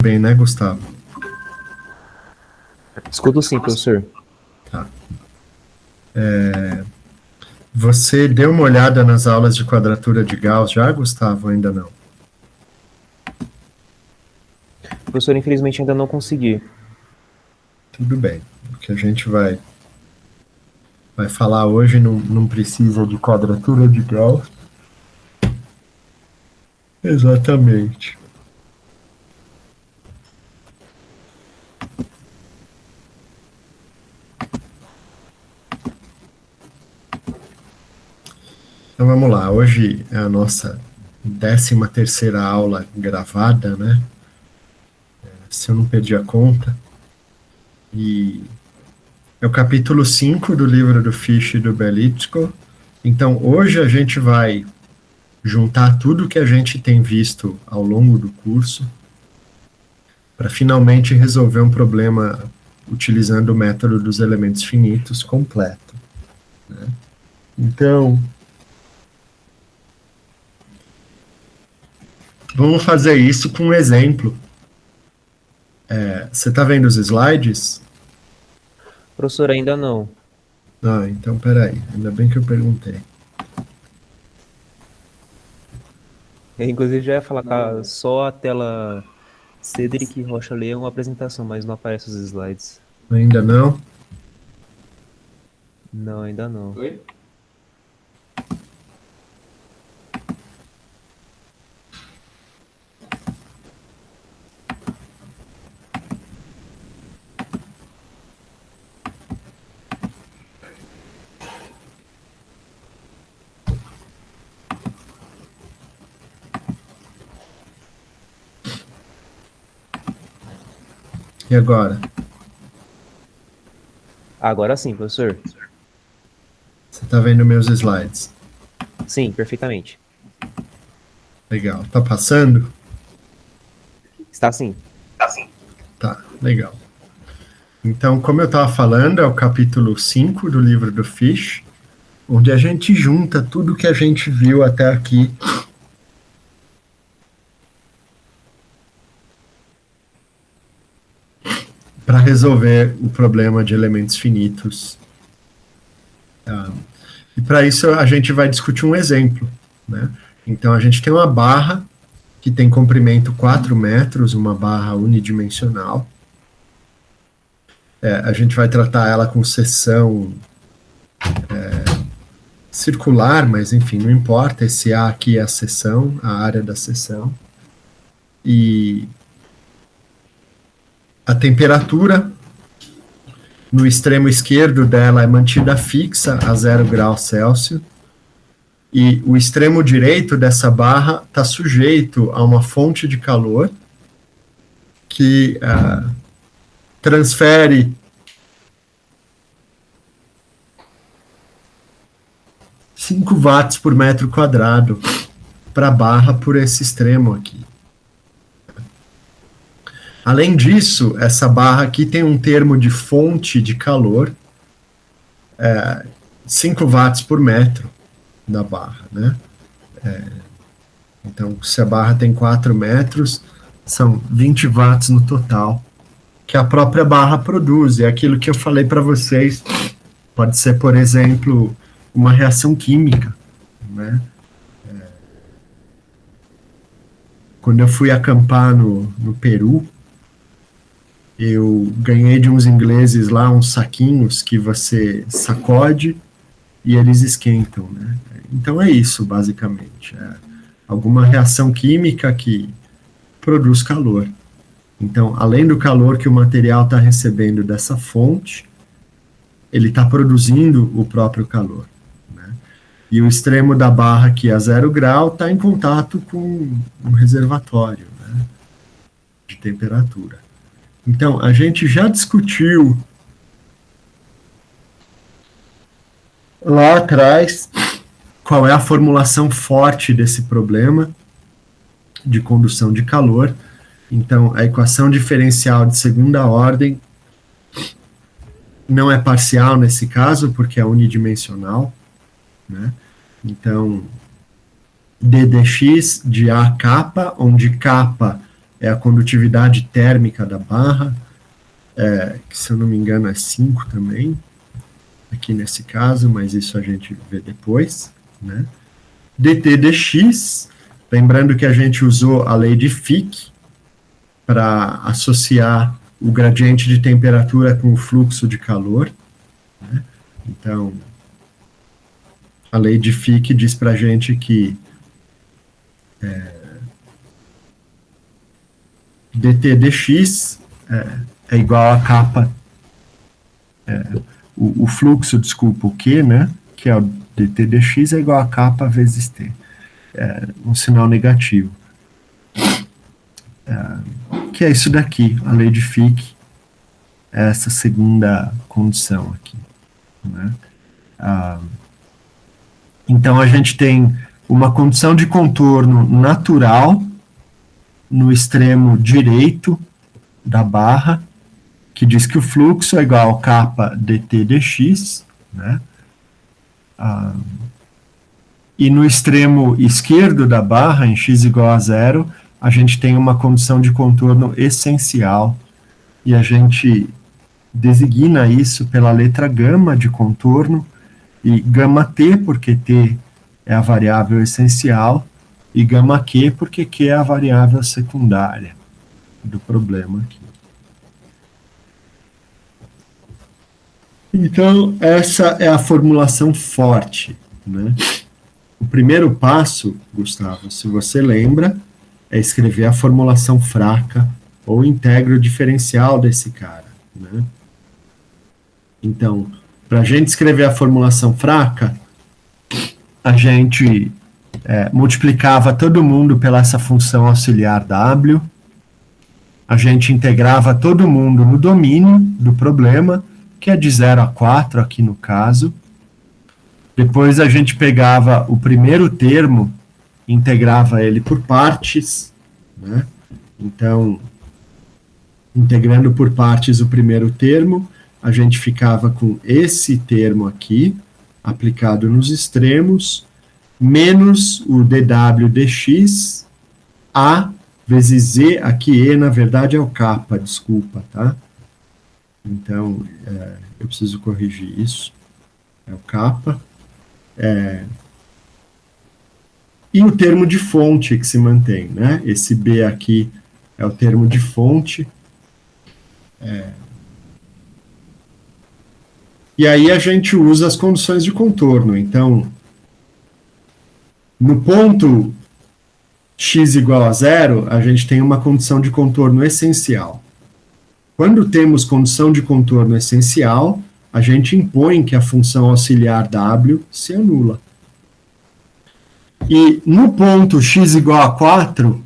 Bem, né, Gustavo? Escuto sim, professor. Tá. Você deu uma olhada nas aulas de quadratura de Gauss já, Gustavo? Ainda não? Professor, infelizmente ainda não consegui. Tudo bem. O que a gente vai falar hoje não precisa de quadratura de Gauss. Exatamente. Então vamos lá. Hoje é a nossa 13ª aula gravada, né? Se eu não perdi a conta. E é o capítulo 5 do livro do Fish e do Belitko. Então hoje a gente vai juntar tudo que a gente tem visto ao longo do curso para finalmente resolver um problema utilizando o método dos elementos finitos completo, né? Então, vamos fazer isso com um exemplo. Você está vendo os slides? Professor, ainda não. Ah, então peraí, ainda bem que eu perguntei. Eu, inclusive, já ia falar que só a tela Cedric Rocha lê é uma apresentação, mas não aparece os slides. Ainda não? Não, ainda não. Oi? E agora? Agora sim, professor. Você está vendo meus slides? Sim, perfeitamente. Legal. Tá passando? Está sim. Tá, legal. Então, como eu estava falando, é o capítulo 5 do livro do Fish, onde a gente junta tudo que a gente viu até aqui para resolver o problema de elementos finitos. E para isso a gente vai discutir um exemplo, né? Então a gente tem uma barra que tem comprimento 4 metros, uma barra unidimensional. A gente vai tratar ela com seção circular, mas enfim, não importa, esse A aqui é a seção, a área da seção. E a temperatura no extremo esquerdo dela é mantida fixa a 0 graus Celsius, e o extremo direito dessa barra está sujeito a uma fonte de calor que transfere 5 watts por metro quadrado para a barra por esse extremo aqui. Além disso, essa barra aqui tem um termo de fonte de calor, 5 watts por metro da barra, né? Então, se a barra tem 4 metros, são 20 watts no total, que a própria barra produz. É aquilo que eu falei para vocês. Pode ser, por exemplo, uma reação química, né? Quando eu fui acampar no Peru, eu ganhei de uns ingleses lá uns saquinhos que você sacode e eles esquentam, né? Então é isso, basicamente. Alguma reação química que produz calor. Então, além do calor que o material está recebendo dessa fonte, ele está produzindo o próprio calor, né? E o extremo da barra, que é 0 grau, está em contato com um reservatório, né, de temperatura. Então, a gente já discutiu lá atrás qual é a formulação forte desse problema de condução de calor. Então, a equação diferencial de segunda ordem não é parcial nesse caso, porque é unidimensional, né? Então, d dx de A kappa, onde kappa é a condutividade térmica da barra, que se eu não me engano é 5 também, aqui nesse caso, mas isso a gente vê depois, né? dt dx, lembrando que a gente usou a lei de Fick para associar o gradiente de temperatura com o fluxo de calor, né? Então, a lei de Fick diz para a gente que dt dx é igual a capa, o fluxo, desculpa, o Q, né, que é o dt dx, é igual a capa vezes t, um sinal negativo. Que é isso daqui, a lei de Fick, essa segunda condição aqui, né? Então a gente tem uma condição de contorno natural no extremo direito da barra, que diz que o fluxo é igual a capa dt dx, né? E no extremo esquerdo da barra, em x igual a 0, a gente tem uma condição de contorno essencial, e a gente designa isso pela letra gama de contorno, e gama t, porque t é a variável essencial, e gama q, porque q é a variável secundária do problema aqui. Então, essa é a formulação forte, né? O primeiro passo, Gustavo, se você lembra, é escrever a formulação fraca ou integro diferencial desse cara, né? Então, para a gente escrever a formulação fraca, a gente multiplicava todo mundo pela essa função auxiliar W, a gente integrava todo mundo no domínio do problema, que é de 0 a 4 aqui no caso. Depois a gente pegava o primeiro termo, integrava ele por partes, né? Então, integrando por partes o primeiro termo, a gente ficava com esse termo aqui, aplicado nos extremos, menos o dw dx, a vezes z, aqui e na verdade é o kappa, desculpa, tá? Então, eu preciso corrigir isso, é o kappa. E o termo de fonte que se mantém, né? Esse b aqui é o termo de fonte. E aí a gente usa as condições de contorno. Então, no ponto x igual a 0, a gente tem uma condição de contorno essencial. Quando temos condição de contorno essencial, a gente impõe que a função auxiliar w se anula. E no ponto x igual a 4,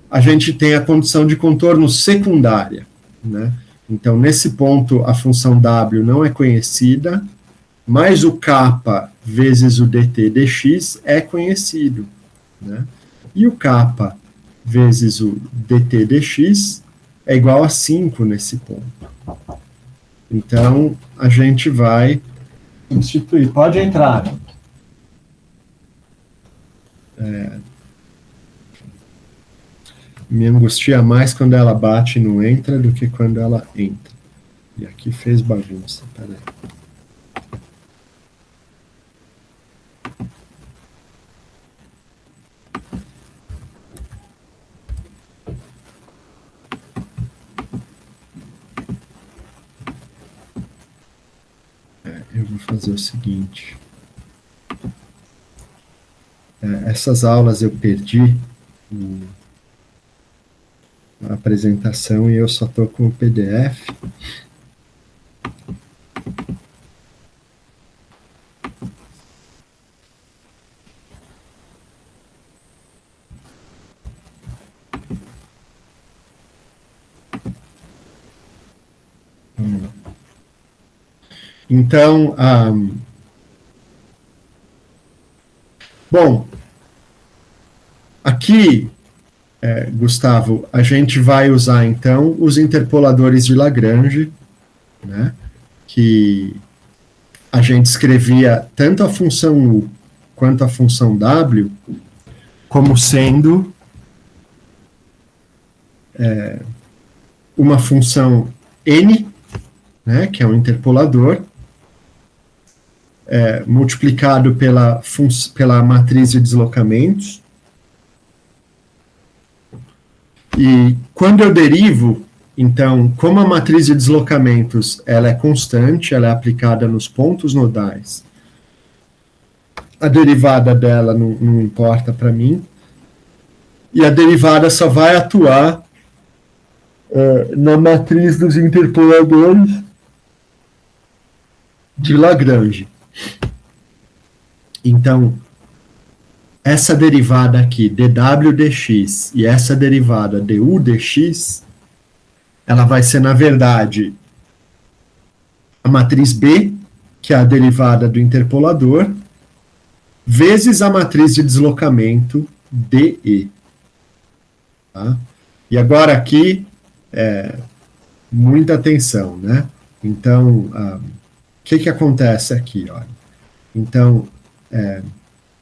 a gente tem a condição de contorno secundária, né? Então, nesse ponto, a função w não é conhecida, mas o kappa vezes o dt dx é conhecido, né? E o kappa vezes o dt dx é igual a 5 nesse ponto. Então, a gente vai substituir. Pode entrar. Me angustia mais quando ela bate e não entra do que quando ela entra. E aqui fez bagunça, peraí. Eu vou fazer o seguinte. Essas aulas eu perdi a apresentação e eu só estou com o PDF. Então, bom, aqui, Gustavo, a gente vai usar, então, os interpoladores de Lagrange, né, que a gente escrevia tanto a função U quanto a função W como sendo uma função n, né, que é um interpolador, multiplicado pela matriz de deslocamentos. E quando eu derivo, então, como a matriz de deslocamentos ela é constante, ela é aplicada nos pontos nodais, a derivada dela não importa para mim, e a derivada só vai atuar na matriz dos interpoladores de Lagrange. Então, essa derivada aqui, dw dx, e essa derivada du dx, ela vai ser, na verdade, a matriz B, que é a derivada do interpolador, vezes a matriz de deslocamento dE. Tá? E agora aqui, muita atenção, né? Então, o que acontece aqui? Olha? Então,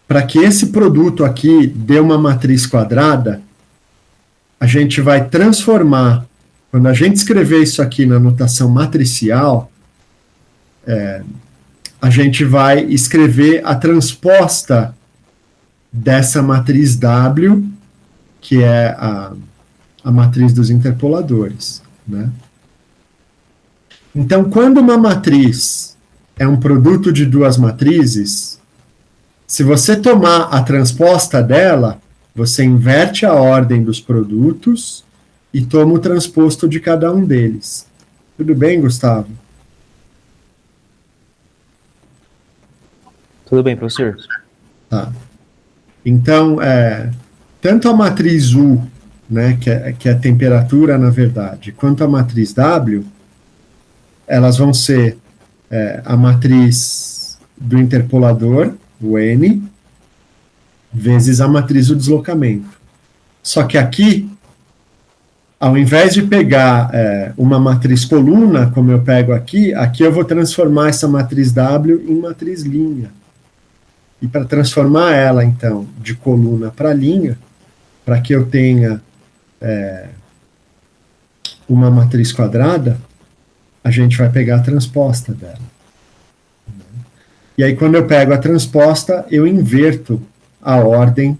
para que esse produto aqui dê uma matriz quadrada, a gente vai transformar, quando a gente escrever isso aqui na notação matricial, a gente vai escrever a transposta dessa matriz W, que é a matriz dos interpoladores, né? Então, quando uma matriz é um produto de duas matrizes, se você tomar a transposta dela, você inverte a ordem dos produtos e toma o transposto de cada um deles. Tudo bem, Gustavo? Tudo bem, professor. Tá. Então, tanto a matriz U, né, que é a temperatura, na verdade, quanto a matriz W, elas vão ser a matriz do interpolador, o N, vezes a matriz do deslocamento. Só que aqui, ao invés de pegar uma matriz coluna, como eu pego aqui eu vou transformar essa matriz W em matriz linha. E para transformar ela, então, de coluna para linha, para que eu tenha uma matriz quadrada, a gente vai pegar a transposta dela. E aí, quando eu pego a transposta, eu inverto a ordem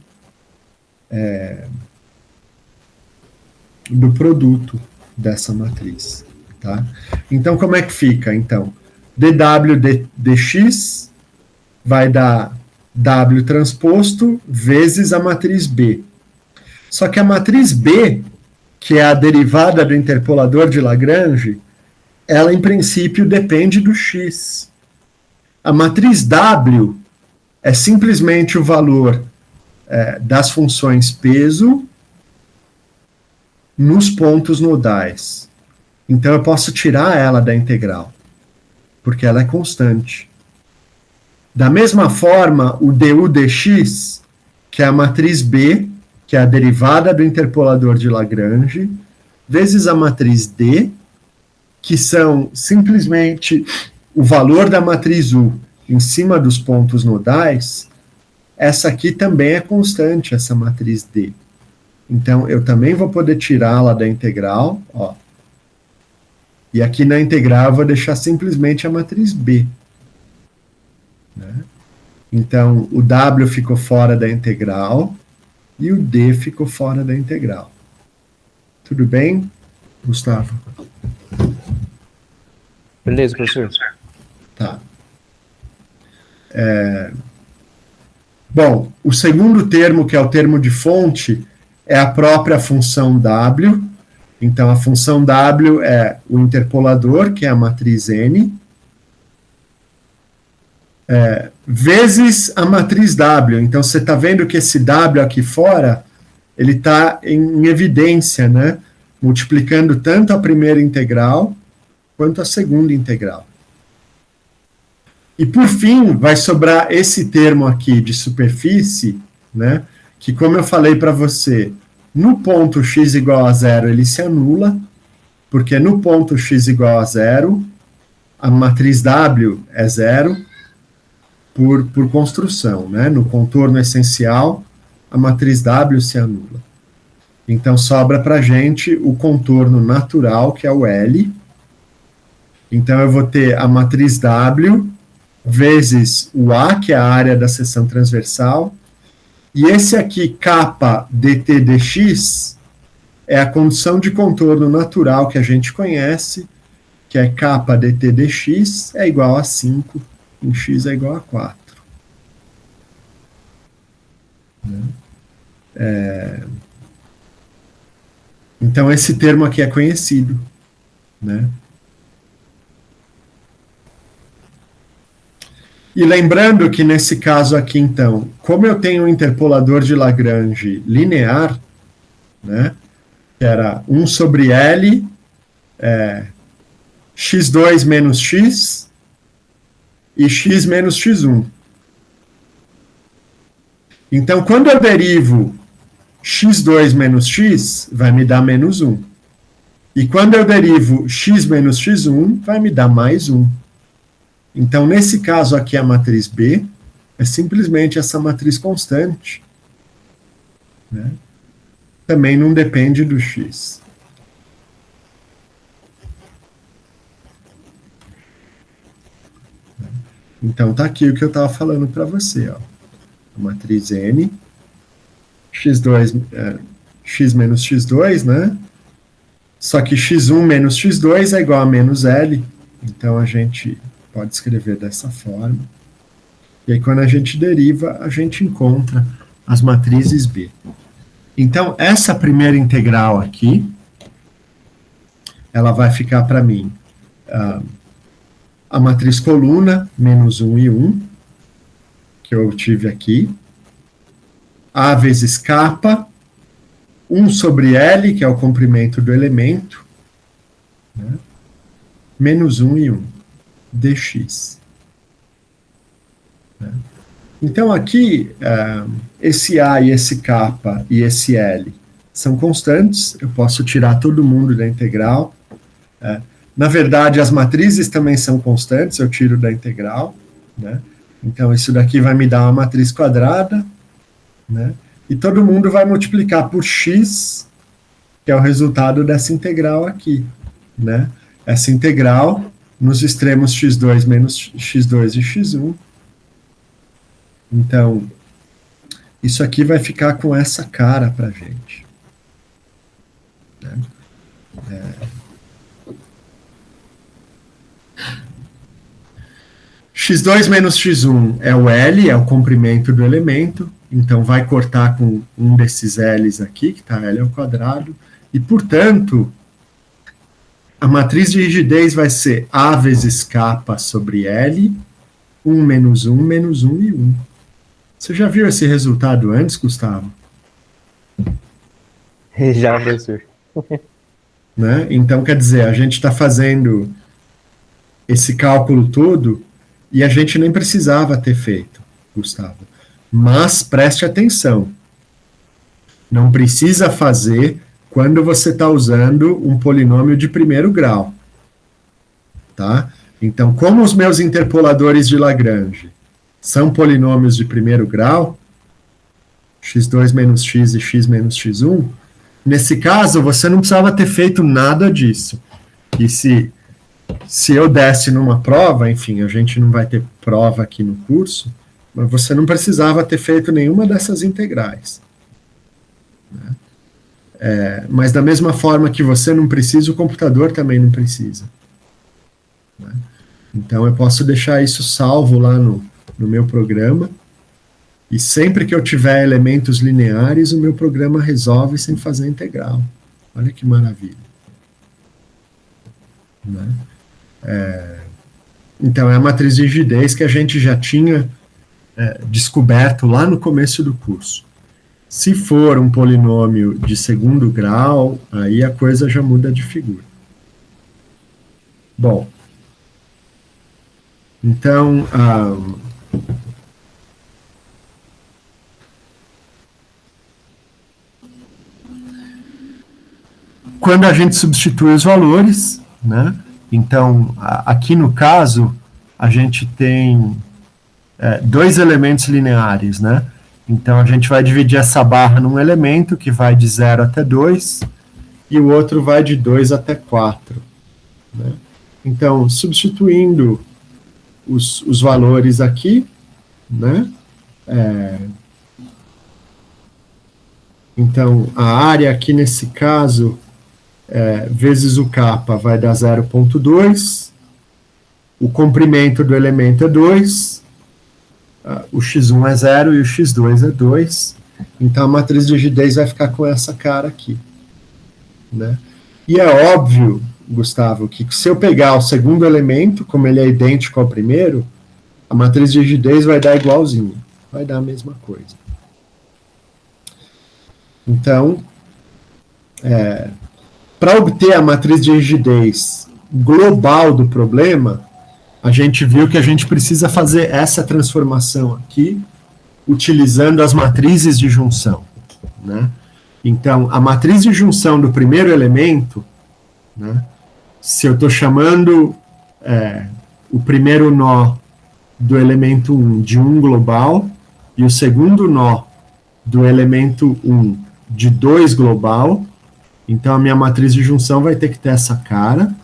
do produto dessa matriz. Tá? Então, como é que fica? Então, dw dx vai dar W transposto vezes a matriz B. Só que a matriz B, que é a derivada do interpolador de Lagrange, ela, em princípio, depende do x. A matriz W é simplesmente o valor das funções peso nos pontos nodais. Então, eu posso tirar ela da integral, porque ela é constante. Da mesma forma, o du dx, que é a matriz B, que é a derivada do interpolador de Lagrange, vezes a matriz D, que são simplesmente o valor da matriz U em cima dos pontos nodais, essa aqui também é constante, essa matriz D. Então, eu também vou poder tirá-la da integral, ó. E aqui na integral eu vou deixar simplesmente a matriz B. Né? Então, o W ficou fora da integral e o D ficou fora da integral. Tudo bem, Gustavo? Beleza, professor. Tá. Bom, o segundo termo, que é o termo de fonte, é a própria função W. Então, a função W é o interpolador, que é a matriz N, vezes a matriz W. Então, você está vendo que esse W aqui fora, ele está em evidência, né? Multiplicando tanto a primeira integral quanto a segunda integral. E, por fim, vai sobrar esse termo aqui de superfície, né? Que, como eu falei para você, no ponto x igual a zero, ele se anula, porque no ponto x igual a zero, a matriz W é zero, por construção, né? No contorno essencial, a matriz W se anula. Então, sobra para a gente o contorno natural, que é o L. Então, eu vou ter a matriz W vezes o A, que é a área da seção transversal. E esse aqui, kappa dt dx, é a condição de contorno natural que a gente conhece, que é kappa dt dx é igual a 5, em x é igual a 4. Então, esse termo aqui é conhecido, né? E lembrando que nesse caso aqui, então, como eu tenho um interpolador de Lagrange linear, né, que era 1 sobre L, x2 menos x, e x menos x1. Então, quando eu derivo x2 menos x, vai me dar menos 1. E quando eu derivo x menos x1, vai me dar mais 1. Então, nesse caso aqui, a matriz B é simplesmente essa matriz constante, né? Também não depende do x. Então, tá aqui o que eu estava falando para você, ó. A matriz N, x2, x menos x2, né? Só que x1 menos x2 é igual a menos L, então a gente pode escrever dessa forma. E aí, quando a gente deriva, a gente encontra as matrizes B. Então, essa primeira integral aqui, ela vai ficar para mim a matriz coluna, menos 1 e 1, que eu tive aqui. A vezes kappa, 1 sobre L, que é o comprimento do elemento, né? Menos 1 e 1. dx. Então, aqui, esse A e esse kappa e esse L são constantes, eu posso tirar todo mundo da integral. Na verdade, as matrizes também são constantes, eu tiro da integral, né? Então, isso daqui vai me dar uma matriz quadrada, né? E todo mundo vai multiplicar por x, que é o resultado dessa integral aqui, né? Essa integral nos extremos x2 menos x2 e x1. Então, isso aqui vai ficar com essa cara para a gente. Né? x2 menos x1 é o L, é o comprimento do elemento, então vai cortar com um desses L's aqui, que está L ao quadrado, e, portanto, a matriz de rigidez vai ser A vezes kappa sobre L, 1 menos 1, menos 1 e 1. Você já viu esse resultado antes, Gustavo? Já, professor. Né? Então, quer dizer, a gente está fazendo esse cálculo todo e a gente nem precisava ter feito, Gustavo. Mas preste atenção. Não precisa fazer quando você está usando um polinômio de primeiro grau. Tá? Então, como os meus interpoladores de Lagrange são polinômios de primeiro grau, x2 menos x e x menos x1, nesse caso, você não precisava ter feito nada disso. E se eu desse numa prova, enfim, a gente não vai ter prova aqui no curso, mas você não precisava ter feito nenhuma dessas integrais. Né? Mas da mesma forma que você não precisa, o computador também não precisa. Né? Então eu posso deixar isso salvo lá no meu programa, e sempre que eu tiver elementos lineares, o meu programa resolve sem fazer integral. Olha que maravilha. Né? Então é a matriz de rigidez que a gente já tinha descoberto lá no começo do curso. Se for um polinômio de segundo grau, aí a coisa já muda de figura. Bom, então, quando a gente substitui os valores, né? Então, aqui no caso, a gente tem dois elementos lineares, né? Então, a gente vai dividir essa barra num elemento que vai de 0 até 2, e o outro vai de 2 até 4. Né? Então, substituindo os valores aqui, né? Então, a área aqui nesse caso, vezes o kappa vai dar 0,2, o comprimento do elemento é 2, o x1 é 0 e o x2 é 2, então a matriz de rigidez vai ficar com essa cara aqui. Né? E é óbvio, Gustavo, que se eu pegar o segundo elemento, como ele é idêntico ao primeiro, a matriz de rigidez vai dar igualzinho, vai dar a mesma coisa. Então, para obter a matriz de rigidez global do problema, a gente viu que a gente precisa fazer essa transformação aqui, utilizando as matrizes de junção. Né? Então, a matriz de junção do primeiro elemento, né, se eu estou chamando o primeiro nó do elemento 1 de 1 global e o segundo nó do elemento 1 de 2 global, então a minha matriz de junção vai ter que ter essa cara.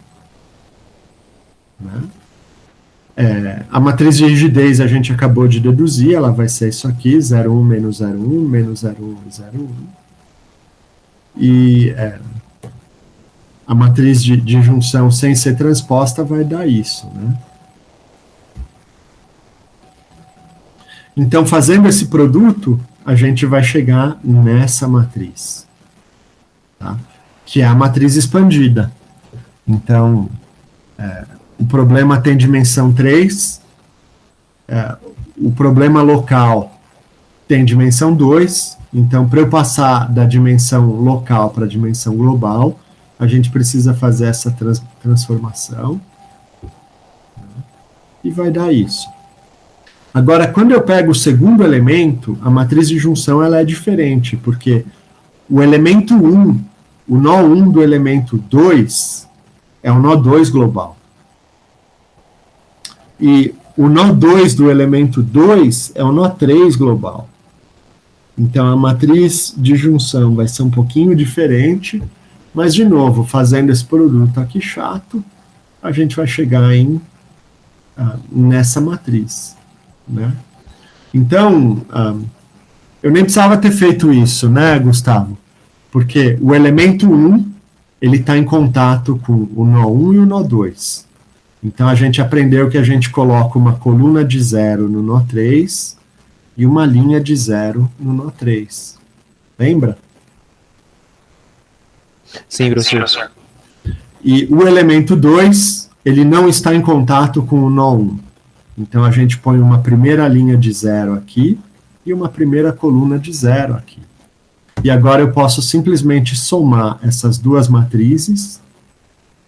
Né? A matriz de rigidez a gente acabou de deduzir, ela vai ser isso aqui, 0,1 menos 0,1, menos 0,1 e 0,1. E a matriz de junção sem ser transposta vai dar isso. Né? Então, fazendo esse produto, a gente vai chegar nessa matriz, tá? Que é a matriz expandida. Então, o problema tem dimensão 3, o problema local tem dimensão 2, então, para eu passar da dimensão local para a dimensão global, a gente precisa fazer essa transformação, e vai dar isso. Agora, quando eu pego o segundo elemento, a matriz de junção ela é diferente, porque o elemento 1, o nó 1 do elemento 2, é o nó 2 global. E o nó 2 do elemento 2 é o nó 3 global. Então, a matriz de junção vai ser um pouquinho diferente, mas, de novo, fazendo esse produto aqui chato, a gente vai chegar nessa matriz. Né? Então, eu nem precisava ter feito isso, né, Gustavo? Porque o elemento 1, ele está em contato com o nó 1 e o nó 2. Então, a gente aprendeu que a gente coloca uma coluna de 0 no nó 3 e uma linha de 0 no nó 3. Lembra? Sim, professor. E o elemento 2, ele não está em contato com o nó 1. Então, a gente põe uma primeira linha de 0 aqui e uma primeira coluna de 0 aqui. E agora eu posso simplesmente somar essas duas matrizes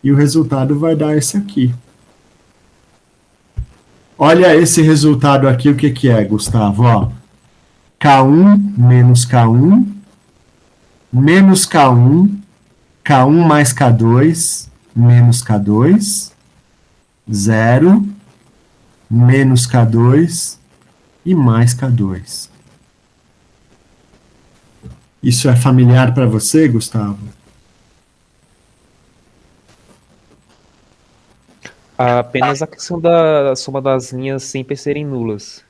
e o resultado vai dar esse aqui. Olha esse resultado aqui, o que é, Gustavo? Ó, K1 menos K1, menos K1, K1 mais K2, menos K2, 0, menos K2 e mais K2. Isso é familiar para você, Gustavo? Apenas a questão da soma das linhas sempre serem nulas.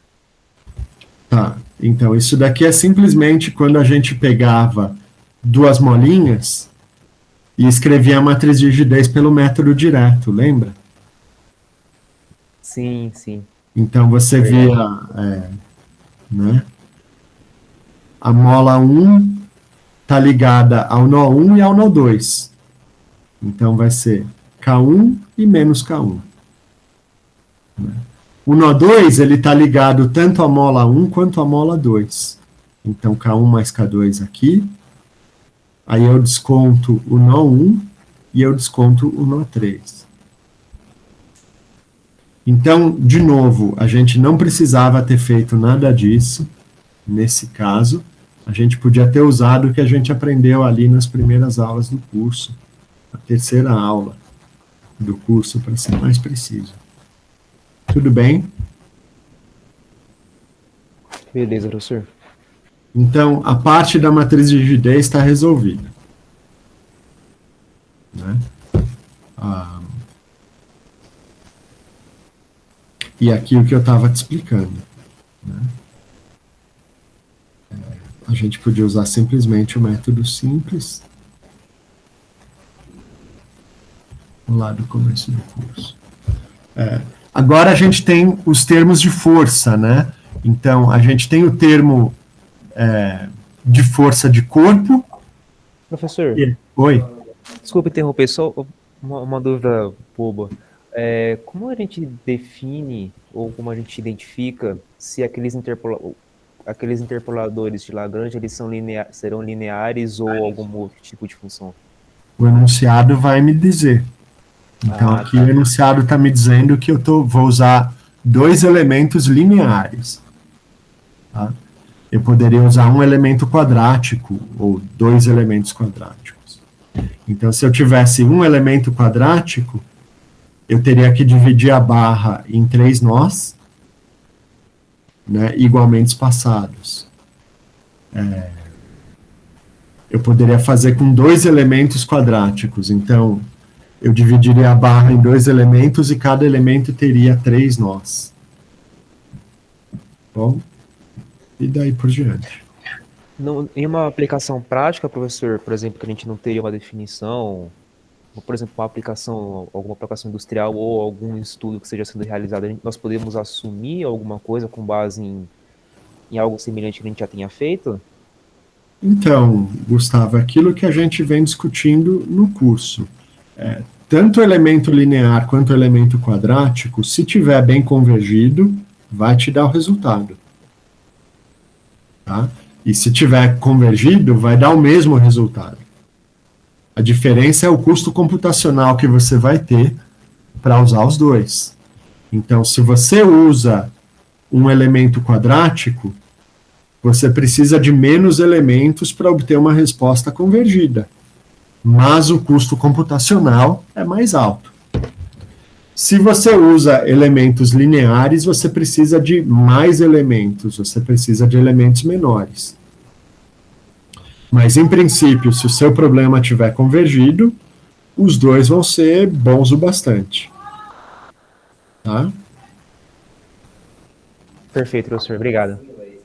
Tá, então isso daqui é simplesmente quando a gente pegava duas molinhas e escrevia a matriz de rigidez pelo método direto, lembra? Sim, sim. Então você via, né, a mola 1 está ligada ao nó 1 e ao nó 2. Então vai ser K1 e menos K1. O nó 2, ele está ligado tanto à mola 1 quanto à mola 2. Então, K1 mais K2 aqui. Aí eu desconto o nó 1 e eu desconto o nó 3. Então, de novo, a gente não precisava ter feito nada disso, nesse caso. A gente podia ter usado o que a gente aprendeu ali nas primeiras aulas do curso, a terceira aula do curso, para ser mais preciso. Tudo bem? Beleza, professor. Então, a parte da matriz de rigidez está resolvida. Né? E aqui o que eu estava te explicando. Né? A gente podia usar simplesmente o método simples lá do começo do curso. Agora a gente tem os termos de força, né? Então, a gente tem o termo de força de corpo. Professor, Oi? desculpa interromper, só uma dúvida boba. Como a gente define, ou como a gente identifica, se aqueles interpoladores de Lagrange eles serão lineares ou algum outro tipo de função? O enunciado vai me dizer. Então, aqui tá. o enunciado está me dizendo que eu vou usar 2 elementos lineares. Tá? Eu poderia usar um elemento quadrático ou 2 elementos quadráticos. Então, se eu tivesse um elemento quadrático, eu teria que dividir a barra em 3 nós, né, igualmente espaçados. Eu poderia fazer com 2 elementos quadráticos. Então, eu dividiria a barra em 2 elementos e cada elemento teria 3 nós. Bom, e daí por diante. Em uma aplicação prática, professor, por exemplo, que a gente não teria uma definição, ou, por exemplo, alguma aplicação industrial ou algum estudo que esteja sendo realizado, nós podemos assumir alguma coisa com base em algo semelhante que a gente já tenha feito? Então, Gustavo, aquilo que a gente vem discutindo no curso, tanto o elemento linear quanto o elemento quadrático, se tiver bem convergido, vai te dar o resultado. Tá? E se tiver convergido, vai dar o mesmo resultado. A diferença é o custo computacional que você vai ter para usar os dois. Então, se você usa um elemento quadrático, você precisa de menos elementos para obter uma resposta convergida. Mas o custo computacional é mais alto. Se você usa elementos lineares, você precisa de mais elementos, você precisa de elementos menores. Mas, em princípio, se o seu problema estiver convergido, os dois vão ser bons o bastante. Tá? Perfeito, professor. Obrigado.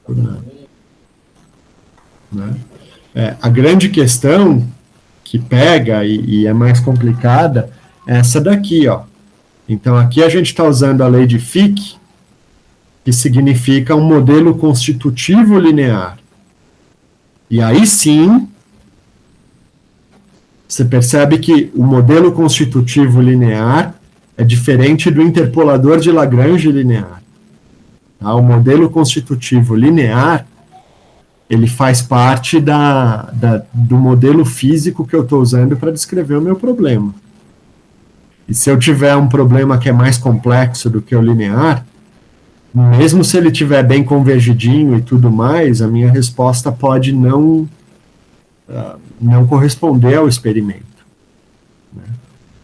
Por nada. Né? A grande questão que pega e é mais complicada é essa daqui, ó. Então, aqui a gente está usando a lei de Fick, que significa um modelo constitutivo linear. E aí sim, você percebe que o modelo constitutivo linear é diferente do interpolador de Lagrange linear. Tá? O modelo constitutivo linear, ele faz parte do modelo físico que eu estou usando para descrever o meu problema. E se eu tiver um problema que é mais complexo do que o linear, mesmo se ele estiver bem convergidinho e tudo mais, a minha resposta pode não corresponder ao experimento. Né?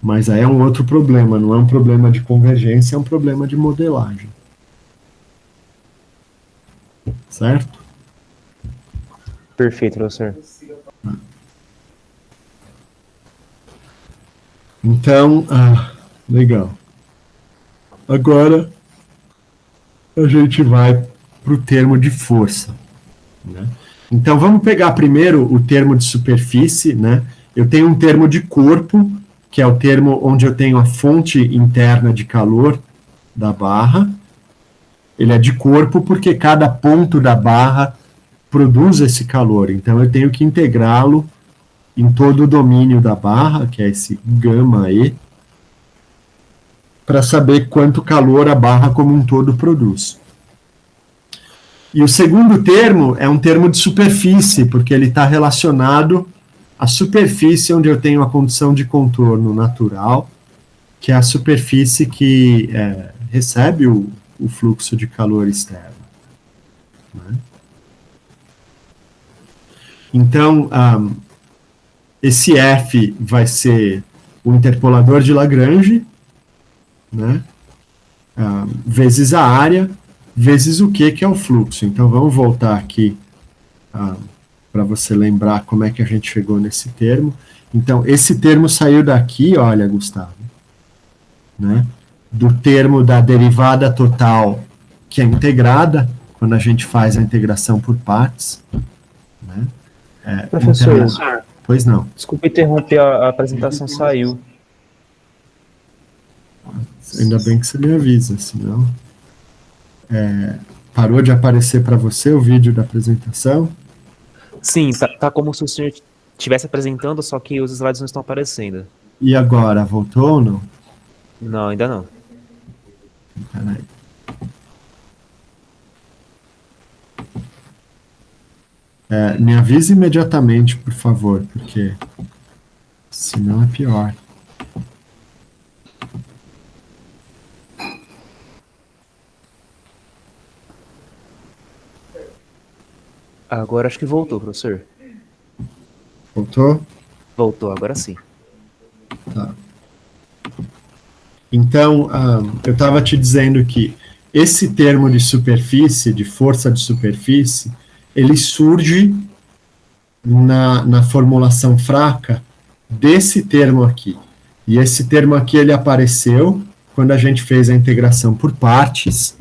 Mas aí é um outro problema, não é um problema de convergência, é um problema de modelagem. Certo? Perfeito, professor. Então, legal. Agora, a gente vai para o termo de força. Né? Então, vamos pegar primeiro o termo de superfície. Né? Eu tenho um termo de corpo, que é o termo onde eu tenho a fonte interna de calor da barra. Ele é de corpo porque cada ponto da barra produz esse calor. Então, eu tenho que integrá-lo em todo o domínio da barra, que é esse gama E, para saber quanto calor a barra como um todo produz. E o segundo termo é um termo de superfície, porque ele está relacionado à superfície onde eu tenho a condição de contorno natural, que é a superfície que recebe o fluxo de calor externo. Né? Então, esse F vai ser o interpolador de Lagrange, né? Vezes a área, vezes o que é o fluxo. Então, vamos voltar aqui para você lembrar como é que a gente chegou nesse termo. Então, esse termo saiu daqui, olha, Gustavo, né, do termo da derivada total, que é integrada, quando a gente faz a integração por partes. Né? Professor, Então, pois não. desculpa interromper, a apresentação saiu. Ainda bem que você me avisa, senão... parou de aparecer para você o vídeo da apresentação? Sim, tá como se o senhor estivesse apresentando, só que os slides não estão aparecendo. E agora, voltou ou não? Não, ainda não. Peraí. Me avise imediatamente, por favor, porque senão é pior. Agora acho que voltou, professor. Voltou? Voltou, agora sim. Tá. Então, eu estava te dizendo que esse termo de superfície, de força de superfície, ele surge na formulação fraca desse termo aqui. E esse termo aqui, ele apareceu quando a gente fez a integração por partes.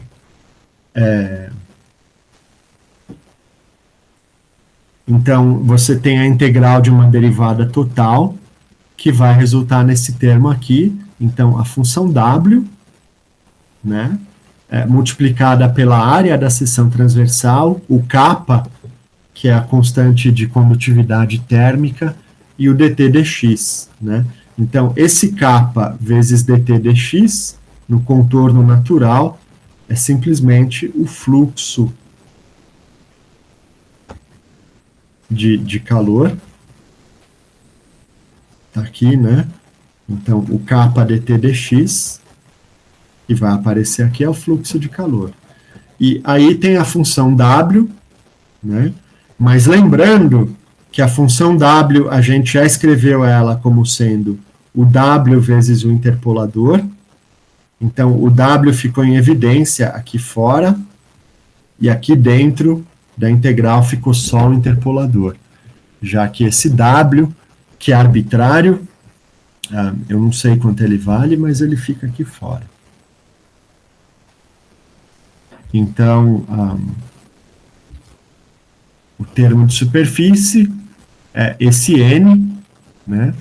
Então, você tem a integral de uma derivada total, que vai resultar nesse termo aqui. Então, a função W, né, multiplicada pela área da seção transversal, o kappa, que é a constante de condutividade térmica, e o dt dx. Né? Então, esse kappa vezes dt dx, no contorno natural, é simplesmente o fluxo de calor. Está aqui, né? Então, o kappa dt dx, que vai aparecer aqui, é o fluxo de calor. E aí tem a função W, né? Mas lembrando que a função W, a gente já escreveu ela como sendo o W vezes o interpolador. Então, o W ficou em evidência aqui fora, e aqui dentro da integral ficou só o interpolador. Já que esse W, que é arbitrário, eu não sei quanto ele vale, mas ele fica aqui fora. Então, o termo de superfície é esse N, né?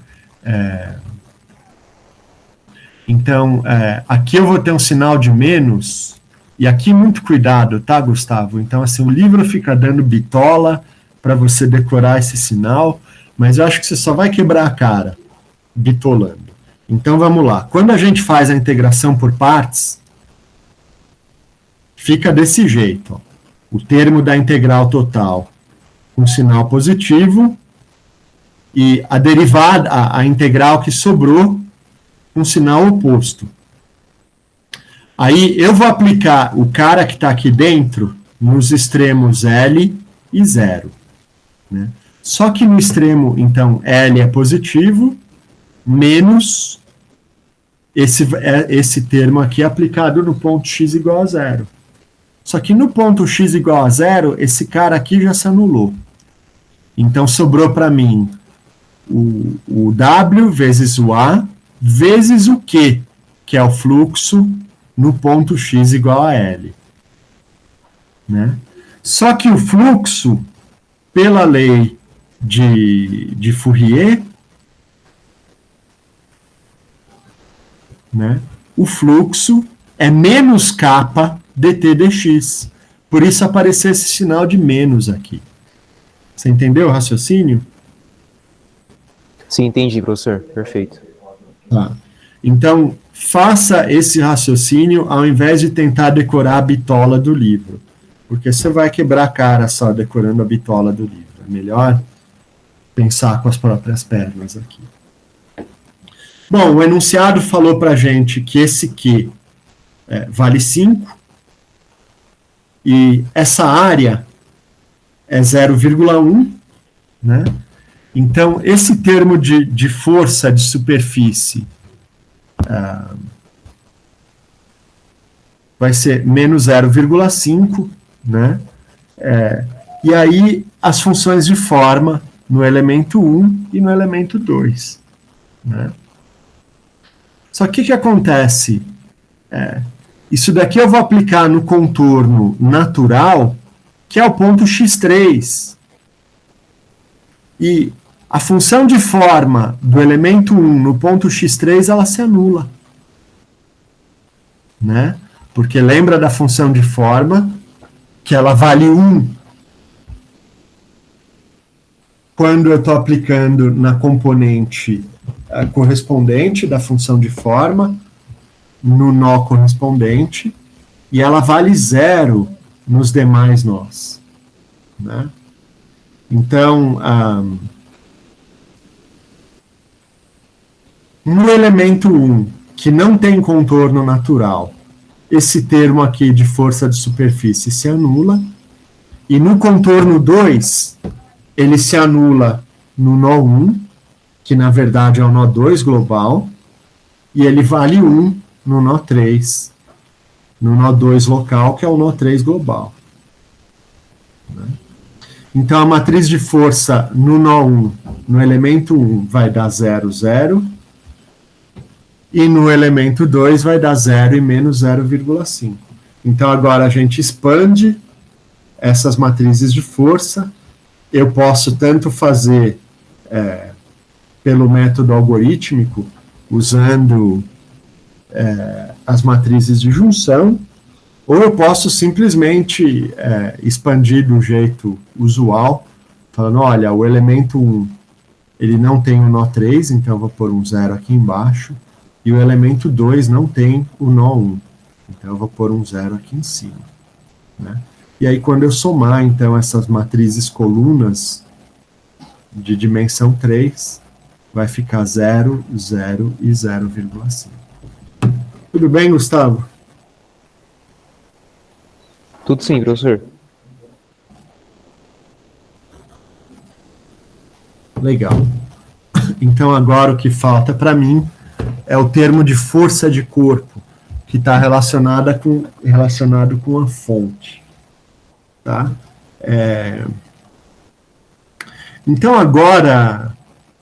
Então, aqui eu vou ter um sinal de menos, e aqui muito cuidado, tá, Gustavo? Então, assim, o livro fica dando bitola para você decorar esse sinal, mas eu acho que você só vai quebrar a cara bitolando. Então, vamos lá. Quando a gente faz a integração por partes, fica desse jeito, ó. O termo da integral total com sinal positivo e a derivada, a integral que sobrou com sinal oposto. Aí eu vou aplicar o cara que está aqui dentro nos extremos L e 0. Né? Só que no extremo, então, L é positivo, menos esse termo aqui aplicado no ponto x igual a 0. Só que no ponto x igual a 0, esse cara aqui já se anulou. Então, sobrou para mim o W vezes o A vezes o Q, que é o fluxo no ponto x igual a L. Né? Só que o fluxo, pela lei de Fourier, né, o fluxo é menos kappa dt dx. Por isso apareceu esse sinal de menos aqui. Você entendeu o raciocínio? Sim, entendi, professor. Perfeito. Tá. Então, faça esse raciocínio ao invés de tentar decorar a bitola do livro. Porque você vai quebrar a cara só decorando a bitola do livro. É melhor pensar com as próprias pernas aqui. Bom, o enunciado falou para a gente que esse Q vale 5. E essa área é 0,1, né? Então, esse termo de força de superfície vai ser menos 0,5, né? e aí as funções de forma no elemento 1 e no elemento 2. Né? Só que o que acontece? Isso daqui eu vou aplicar no contorno natural, que é o ponto x3. E a função de forma do elemento 1 no ponto x3, ela se anula. Né? Porque lembra da função de forma, que ela vale 1 quando eu estou aplicando na componente correspondente da função de forma, no nó correspondente, e ela vale 0 nos demais nós. Né? Então, no elemento 1, que não tem contorno natural, esse termo aqui de força de superfície se anula, e no contorno 2, ele se anula no nó 1, que na verdade é o nó 2 global, e ele vale 1 no nó 3, no nó 2 local, que é o nó 3 global. Né? Então, a matriz de força no nó 1, no elemento 1, vai dar 0, 0, e no elemento 2 vai dar 0 e menos 0,5. Então, agora a gente expande essas matrizes de força. Eu posso tanto fazer pelo método algorítmico, usando as matrizes de junção, ou eu posso simplesmente expandir do jeito usual, falando, olha, o elemento 1, ele não tem o nó 3, então eu vou pôr um 0 aqui embaixo, e o elemento 2 não tem o nó 1, então eu vou pôr um 0 aqui em cima. Né? E aí, quando eu somar, então, essas matrizes colunas de dimensão 3, vai ficar 0, 0 e 0,5. Tudo bem, Gustavo? Tudo sim, professor. Legal. Então, agora o que falta para mim é o termo de força de corpo, que está relacionado com a fonte. Tá? Então, agora,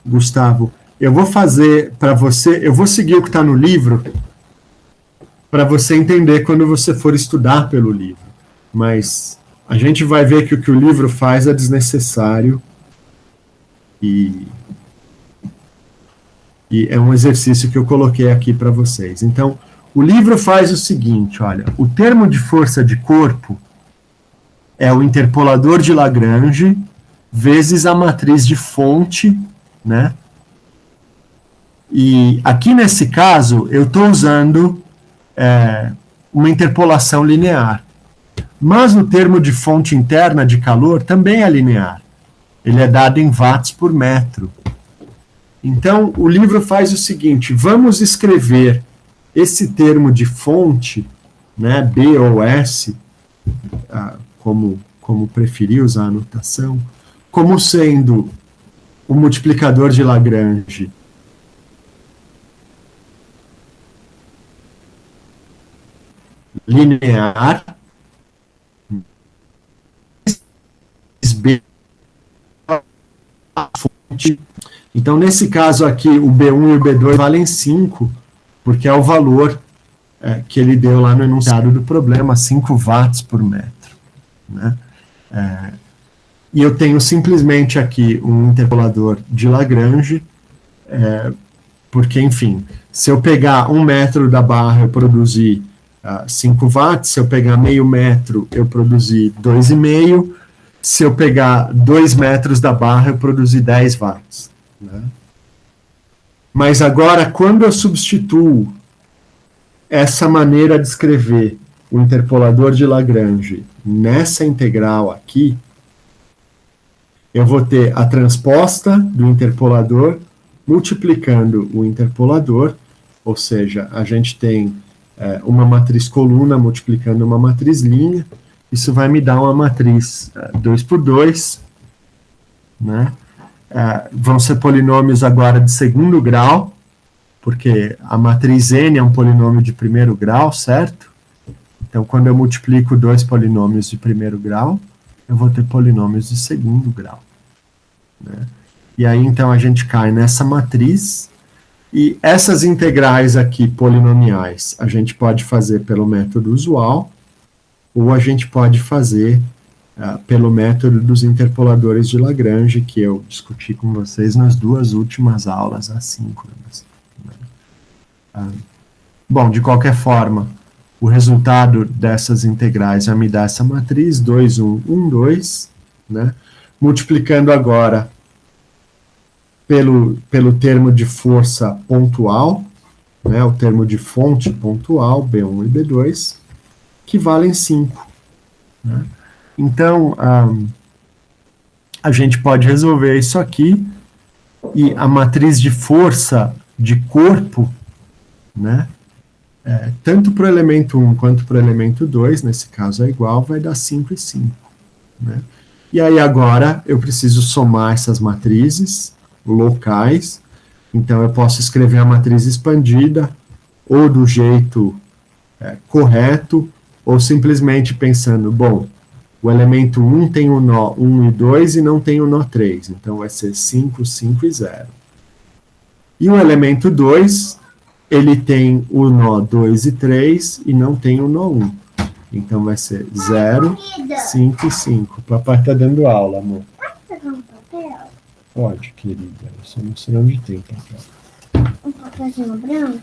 Gustavo, eu vou fazer para você, eu vou seguir o que está no livro, para você entender quando você for estudar pelo livro. Mas a gente vai ver que o livro faz é desnecessário e é um exercício que eu coloquei aqui para vocês. Então, o livro faz o seguinte, olha, o termo de força de corpo é o interpolador de Lagrange vezes a matriz de fonte, né? E aqui nesse caso, eu estou usando uma interpolação linear. Mas o termo de fonte interna de calor também é linear. Ele é dado em watts por metro. Então, o livro faz o seguinte, vamos escrever esse termo de fonte, né, B ou S, como preferir usar a anotação, como sendo o multiplicador de Lagrange linear, B a fonte. Então, nesse caso aqui, o B1 e o B2 valem 5, porque é o valor que ele deu lá no enunciado do problema, 5 watts por metro. Né? E eu tenho simplesmente aqui um interpolador de Lagrange, porque, enfim, se eu pegar 1 metro da barra, eu produzir 5 watts, se eu pegar meio metro, eu produzir 2,5, se eu pegar 2 metros da barra, eu produzir 10 watts. Né? Mas agora, quando eu substituo essa maneira de escrever o interpolador de Lagrange nessa integral aqui, eu vou ter a transposta do interpolador multiplicando o interpolador, ou seja, a gente tem uma matriz coluna multiplicando uma matriz linha, isso vai me dar uma matriz 2 por 2, né? Vão ser polinômios agora de segundo grau, porque a matriz N é um polinômio de primeiro grau, certo? Então, quando eu multiplico 2 polinômios de primeiro grau, eu vou ter polinômios de segundo grau, né? E aí, então, a gente cai nessa matriz, e essas integrais aqui, polinomiais, a gente pode fazer pelo método usual, ou a gente pode fazer pelo método dos interpoladores de Lagrange, que eu discuti com vocês nas 2 últimas aulas assíncronas. Bom, de qualquer forma, o resultado dessas integrais vai me dar essa matriz, 2, 1, 1, 2, né? Multiplicando agora pelo termo de força pontual, né, o termo de fonte pontual, B1 e B2, que valem 5. Né? Então, a gente pode resolver isso aqui, e a matriz de força de corpo, né, tanto para o elemento 1 quanto para o elemento 2, nesse caso é igual, vai dar 5 e 5. Né? E aí agora eu preciso somar essas matrizes locais, então eu posso escrever a matriz expandida, ou do jeito correto, ou simplesmente pensando, bom, o elemento 1 tem o nó 1 e 2 e não tem o nó 3, então vai ser 5, 5 e 0. E o elemento 2, ele tem o nó 2 e 3 e não tem o nó 1. Então vai ser 0, 5 e 5. O papai está dando aula, amor. Posso pegar um papel? Pode, querida. Eu só não sei onde tem papel. Um papelzinho branco?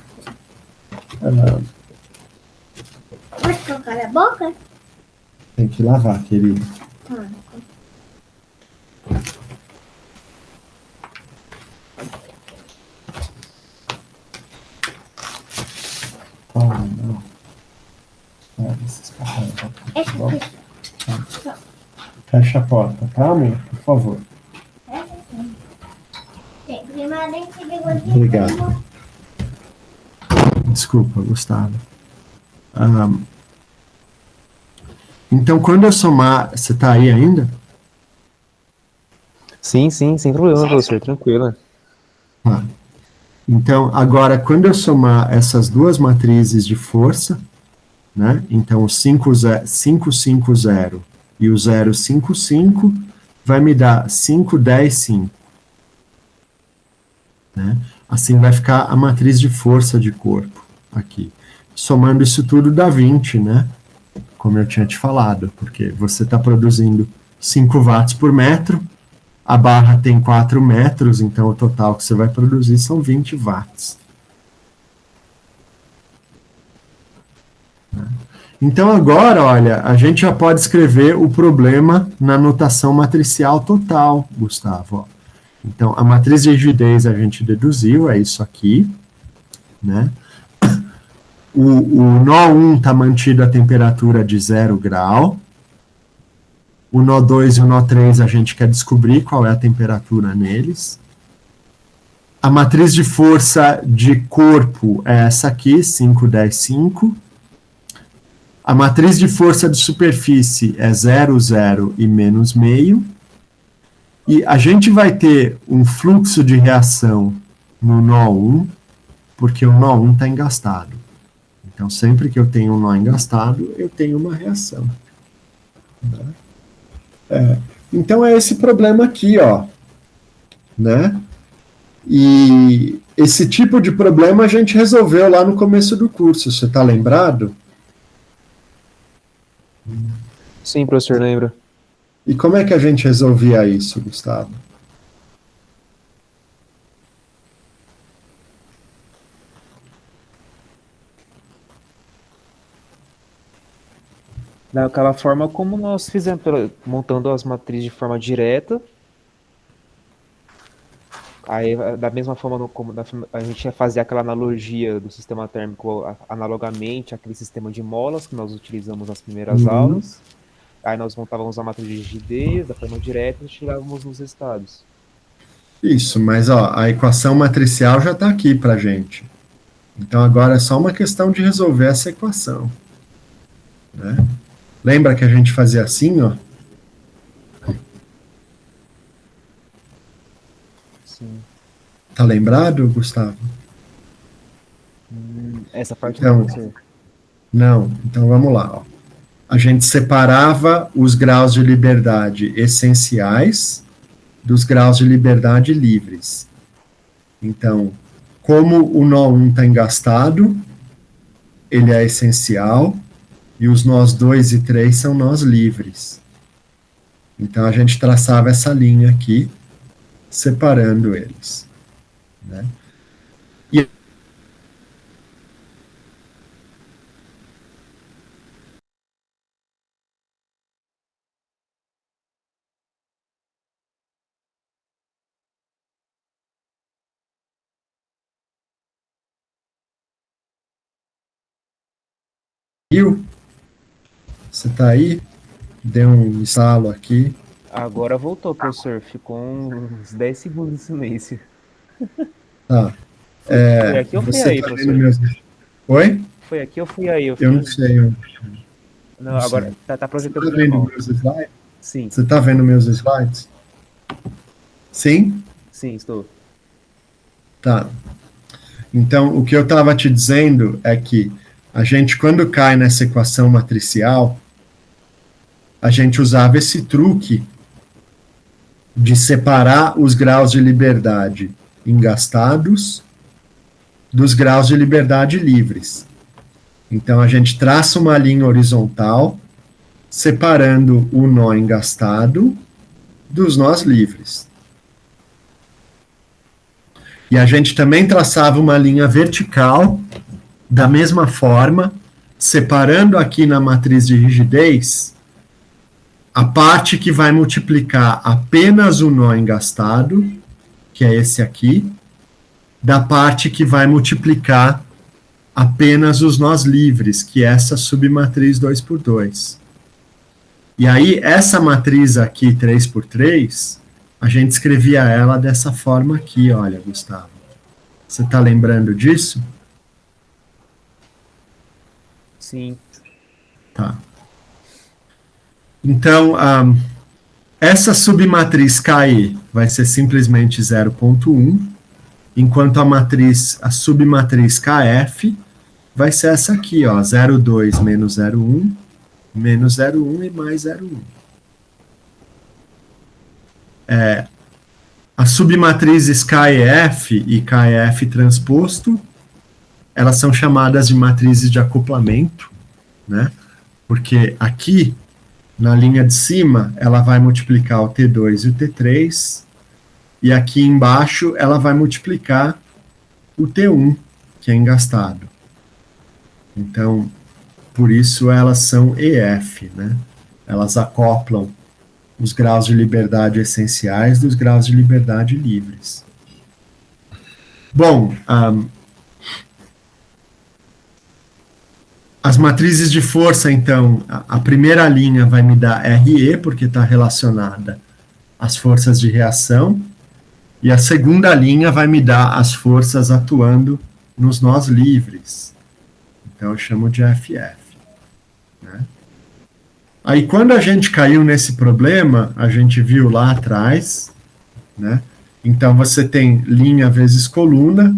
Posso colocar na boca? Tem que lavar, querida. Tá. Não. Esses papéis aqui, tá bom? Fecha a porta, tá, amor? Por favor. Obrigado. Desculpa, Gustavo. Então, quando eu somar... Você tá aí ainda? Sim, sem problema, professor, tranquilo. Tá. Então, agora, quando eu somar essas 2 matrizes de força, né? Então, o 550 e o 055 vai me dar 5, 10, 5. Né? Assim vai ficar a matriz de força de corpo aqui. Somando isso tudo dá 20, né? Como eu tinha te falado, porque você está produzindo 5 watts por metro, a barra tem 4 metros, então o total que você vai produzir são 20 watts. Então agora, olha, a gente já pode escrever o problema na notação matricial total, Gustavo. Então, a matriz de rigidez a gente deduziu, é isso aqui, né? O nó 1 está mantido a temperatura de 0 grau. O nó 2 e o nó 3 a gente quer descobrir qual é a temperatura neles. A matriz de força de corpo é essa aqui, 5, 10, 5. A matriz de força de superfície é 0, 0 e menos meio. E a gente vai ter um fluxo de reação no nó 1, porque o nó 1 está engastado. Então, sempre que eu tenho um nó engastado, eu tenho uma reação. Então, é esse problema aqui, ó. Né? E esse tipo de problema a gente resolveu lá no começo do curso. Você está lembrado? Sim, professor, lembro. E como é que a gente resolvia isso, Gustavo? Daquela forma como nós fizemos, montando as matrizes de forma direta. Aí, da mesma forma como a gente ia fazer aquela analogia do sistema térmico analogamente àquele sistema de molas que nós utilizamos nas primeiras aulas. Aí nós montávamos a matriz de rigidez da forma direta e chegávamos nos estados. Isso, mas ó, a equação matricial já está aqui para gente. Então agora é só uma questão de resolver essa equação. Né? Lembra que a gente fazia assim, ó? Sim. Tá lembrado, Gustavo? Essa parte então, não. Não, então vamos lá. Ó. a gente separava os graus de liberdade essenciais dos graus de liberdade livres. Então, como o nó 1 está engastado, ele é essencial, e os nós 2 e 3 são nós livres. Então, a gente traçava essa linha aqui, separando eles. Né? E você está aí? Deu um estalo aqui. Agora voltou, professor. Ficou uns 10 segundos de silêncio. Tá. Foi aqui ou foi Você aí, tá professor? vendo meus... Oi? Foi aqui ou foi aí? Eu não sei. Não, não agora sei. tá Você projetando está vendo normal. meus slides? Sim, Você está vendo meus slides? Sim? sim, estou. Tá. Então, o que eu estava te dizendo é que a gente, quando cai nessa equação matricial, a gente usava esse truque de separar os graus de liberdade engastados dos graus de liberdade livres. Então, a gente traça uma linha horizontal separando o nó engastado dos nós livres. E a gente também traçava uma linha vertical, da mesma forma, separando aqui na matriz de rigidez a parte que vai multiplicar apenas o nó engastado, que é esse aqui, da parte que vai multiplicar apenas os nós livres, que é essa submatriz 2×2. E aí, essa matriz aqui, 3×3, a gente escrevia ela dessa forma aqui, olha, Gustavo. Você está lembrando disso? Sim. Tá. Então, essa submatriz KE vai ser simplesmente 0,1, enquanto a submatriz KF vai ser essa aqui, ó, 0,2 menos 0,1, menos 0,1 e mais 0,1. As submatrizes KEF e KEF transposto, elas são chamadas de matrizes de acoplamento, né? Porque aqui, na linha de cima, ela vai multiplicar o T2 e o T3, e aqui embaixo ela vai multiplicar o T1, que é engastado. Então, por isso elas são EF, né? Elas acoplam os graus de liberdade essenciais dos graus de liberdade livres. Bom, as matrizes de força, então, a primeira linha vai me dar RE, porque está relacionada às forças de reação, e a segunda linha vai me dar as forças atuando nos nós livres. Então, eu chamo de FF. Né? Aí, quando a gente caiu nesse problema, a gente viu lá atrás, né? Então, você tem linha vezes coluna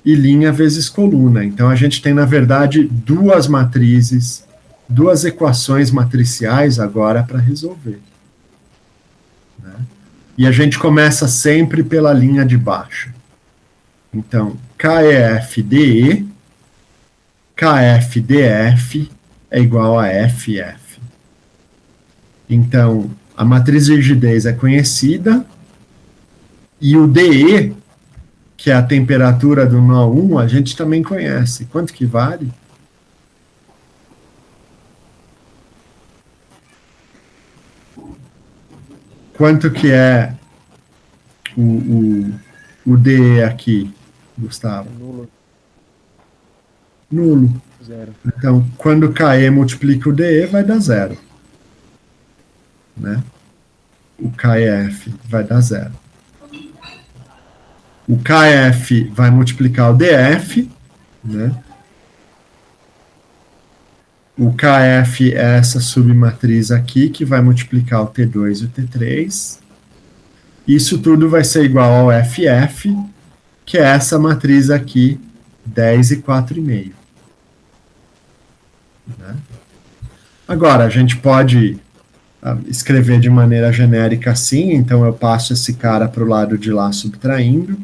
e linha vezes coluna. Então, a gente tem, na verdade, duas matrizes, duas equações matriciais agora para resolver. Né? E a gente começa sempre pela linha de baixo. Então, KEF-DE, KF-DF é igual a FF. Então, a matriz de rigidez é conhecida, e o DE, que é a temperatura do nó 1, a gente também conhece. Quanto que vale? Quanto que é o DE aqui, Gustavo? Nulo. Nulo. Zero. Então, quando KE multiplica o DE, vai dar zero. Né? O KF vai dar zero. O KF vai multiplicar o DF, né? O KF é essa submatriz aqui, que vai multiplicar o T2 e o T3. Isso tudo vai ser igual ao FF, que é essa matriz aqui, 10 e 4,5. Né? Agora, a gente pode escrever de maneira genérica assim, então eu passo esse cara para o lado de lá subtraindo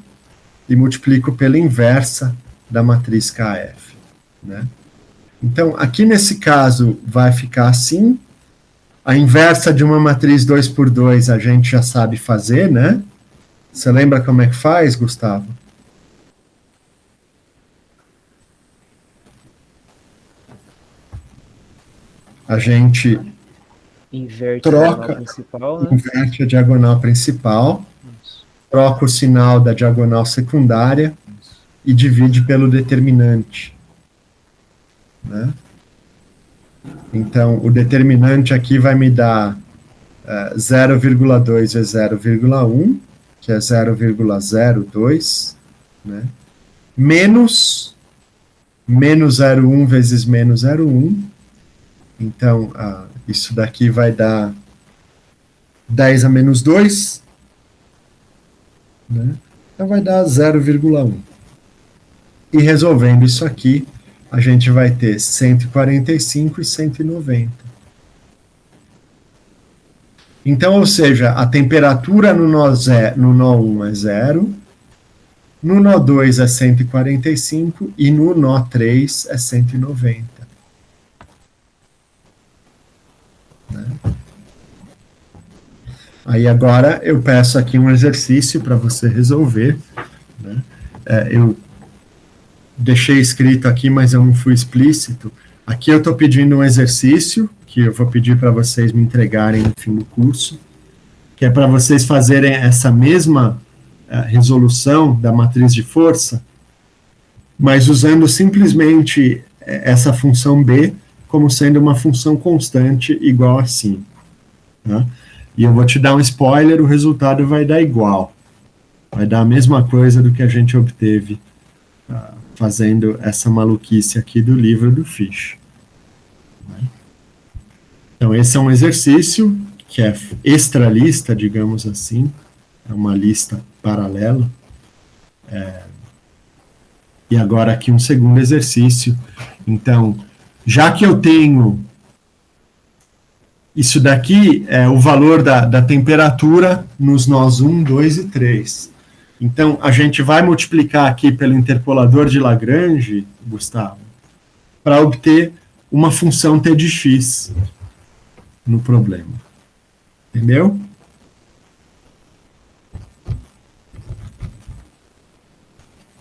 e multiplico pela inversa da matriz KF, né? Então, aqui nesse caso vai ficar assim, a inversa de uma matriz 2 por 2 a gente já sabe fazer, né? Você lembra como é que faz, Gustavo? A gente Inverte a diagonal troca, principal, né? inverte a diagonal principal, Isso, troca o sinal da diagonal secundária isso. e divide pelo determinante, né? Então, o determinante aqui vai me dar 0,2 vezes 0,1, que é 0,02, né? Menos 0,1 vezes menos 0,1. Então, isso daqui vai dar 10 a menos 2, né? Então vai dar 0,1. E resolvendo isso aqui, a gente vai ter 145 e 190. Então, ou seja, a temperatura no nó 1 é 0, no nó 2 é 145 e no nó 3 é 190. Né? Aí agora eu peço aqui um exercício para você resolver, né? Eu deixei escrito aqui, mas eu não fui explícito. Aqui eu estou pedindo um exercício, que eu vou pedir para vocês me entregarem no fim do curso, que é para vocês fazerem essa mesma resolução da matriz de força, mas usando simplesmente essa função B como sendo uma função constante igual a 5. Né? E eu vou te dar um spoiler, o resultado vai dar igual. Vai dar a mesma coisa do que a gente obteve fazendo essa maluquice aqui do livro do Fish. Então, esse é um exercício que é extra-lista, digamos assim, é uma lista paralela. E agora aqui um segundo exercício. Então, já que eu tenho isso daqui, é o valor da temperatura nos nós 1, 2 e 3. Então, a gente vai multiplicar aqui pelo interpolador de Lagrange, Gustavo, para obter uma função t de x no problema. Entendeu?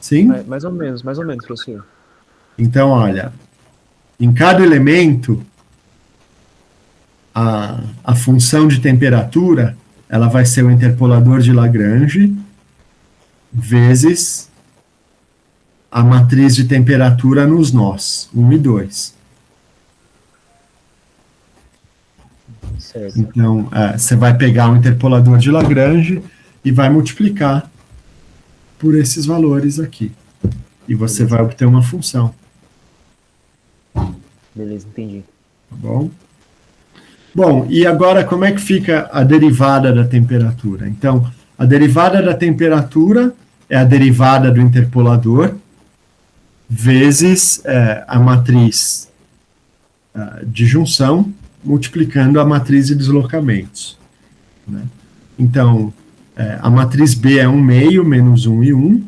Sim? Mais ou menos, professor. Então, olha, em cada elemento, a função de temperatura, ela vai ser o interpolador de Lagrange vezes a matriz de temperatura nos nós, 1 e 2. Certo. Então, você vai pegar o interpolador de Lagrange e vai multiplicar por esses valores aqui. E você vai obter uma função. Beleza, entendi. Tá bom? Bom, e agora como é que fica a derivada da temperatura? Então, a derivada da temperatura é a derivada do interpolador vezes a matriz de junção multiplicando a matriz de deslocamentos. Né? Então, a matriz B é 1 meio menos 1 e 1.